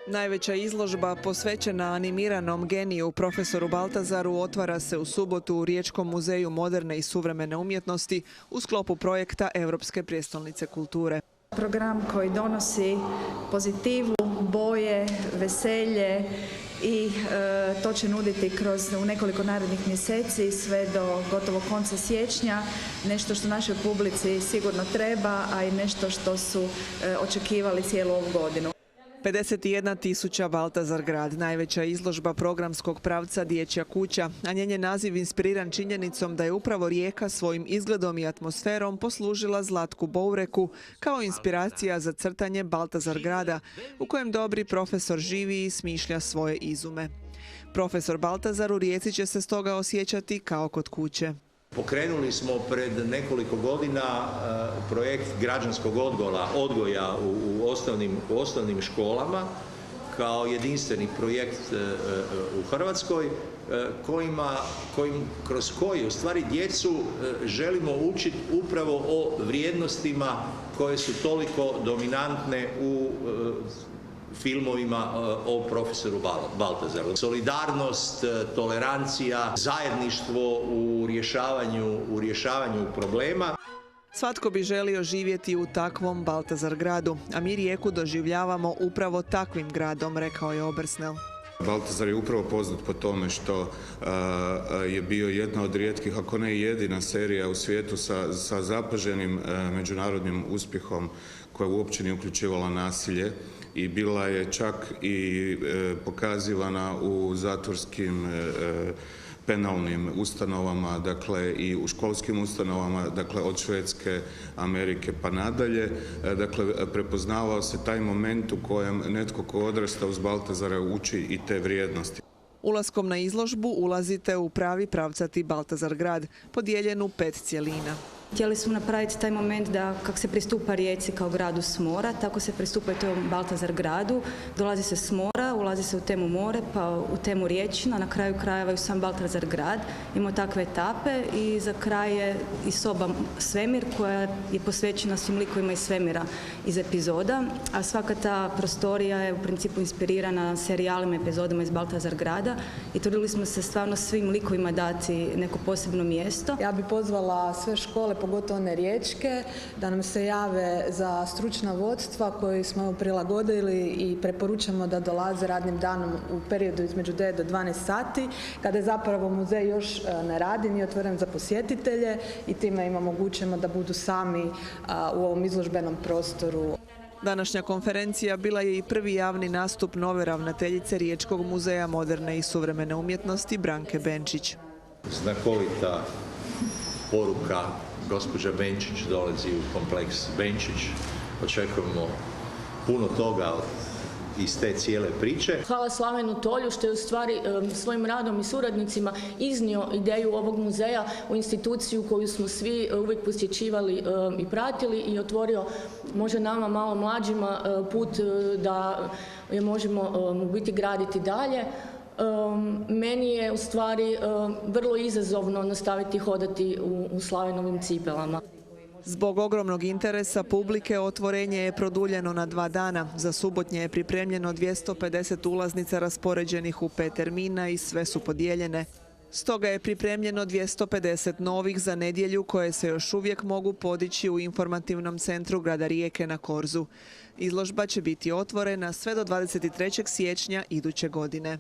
Najveća izložba posvećena animiranom geniju profesoru Baltazaru otvara se u subotu u Riječkom muzeju moderne i suvremene umjetnosti u sklopu projekta Europske prijestolnice kulture. Program koji donosi pozitivu, boje, veselje i to će nuditi u nekoliko narednih mjeseci sve do gotovo konca siječnja, nešto što našoj publici sigurno treba, a i nešto što su očekivali cijelu ovu godinu. 51.000 Baltazar grad, najveća izložba programskog pravca Dječja kuća, a njen je naziv inspiriran činjenicom da je upravo Rijeka svojim izgledom i atmosferom poslužila Zlatku Boureku kao inspiracija za crtanje Baltazar grada, u kojem dobri profesor živi i smišlja svoje izume. Profesor Baltazar u Rijeci će se stoga osjećati kao kod kuće. Pokrenuli smo pred nekoliko godina projekt građanskog odgoja u osnovnim školama kao jedinstveni projekt u Hrvatskoj kroz koji u stvari djecu želimo učiti upravo o vrijednostima koje su toliko dominantne u filmovima o profesoru Baltazaru. Solidarnost, tolerancija, zajedništvo u rješavanju problema. Svatko bi želio živjeti u takvom Baltazar gradu, a mi Rijeku doživljavamo upravo takvim gradom, rekao je Obersnel. Baltazar je upravo poznat po tome što je bio jedna od rijetkih, ako ne i jedina serija u svijetu sa zapaženim međunarodnim uspjehom koja uopće nije uključivala nasilje i bila je čak i pokazivana u zatvorskim penalnim ustanovama, dakle i u školskim ustanovama, dakle od Švedske, Amerike pa nadalje. Dakle, prepoznavao se taj moment u kojem netko ko odrasta uz Baltazara uči i te vrijednosti. Ulaskom na izložbu ulazite u pravi pravcati Baltazar grad, podijeljen u 5 cjelina. Htjeli smo napraviti taj moment da kako se pristupa Rijeci kao gradu s mora, tako se pristupa i tom Baltazar gradu. Dolazi se s mora, ulazi se u temu more, pa u temu riječina, na kraju krajeva i u sam Baltazar grad. Imamo takve etape i za kraj je i soba Svemir koja je posvećena svim likovima iz svemira iz epizoda, a svaka ta prostorija je u principu inspirirana serijalima i epizodama iz Baltazar grada i trudili smo se stvarno svim likovima dati neko posebno mjesto. Ja bih pozvala sve škole, pogotovo one riječke, da nam se jave za stručna vodstva koji smo prilagodili i preporučamo da dolaze radnim danom u periodu između 9 do 12 sati, kada je zapravo muzej još ne radi, nije otvoren za posjetitelje i time im omogućujemo da budu sami u ovom izložbenom prostoru. Današnja konferencija bila je i prvi javni nastup nove ravnateljice Riječkog muzeja moderne i suvremene umjetnosti Branke Benčić. Znakovita poruka, gospođa Benčić dolazi u kompleks Benčić. Očekujemo puno toga iz te cijele priče. Hvala Slavenu Tolju što je u stvari svojim radom i suradnicima iznio ideju ovog muzeja u instituciju koju smo svi uvijek posjećivali i pratili i otvorio možda nama malo mlađima put da je možemo u biti graditi dalje. Meni je u stvari vrlo izazovno nastaviti hodati u Slavenovim cipelama. Zbog ogromnog interesa publike otvorenje je produljeno na 2 dana. Za subotnje je pripremljeno 250 ulaznica raspoređenih u 5 termina i sve su podijeljene. Stoga je pripremljeno 250 novih za nedjelju koje se još uvijek mogu podići u informativnom centru grada Rijeke na Korzu. Izložba će biti otvorena sve do 23. siječnja iduće godine.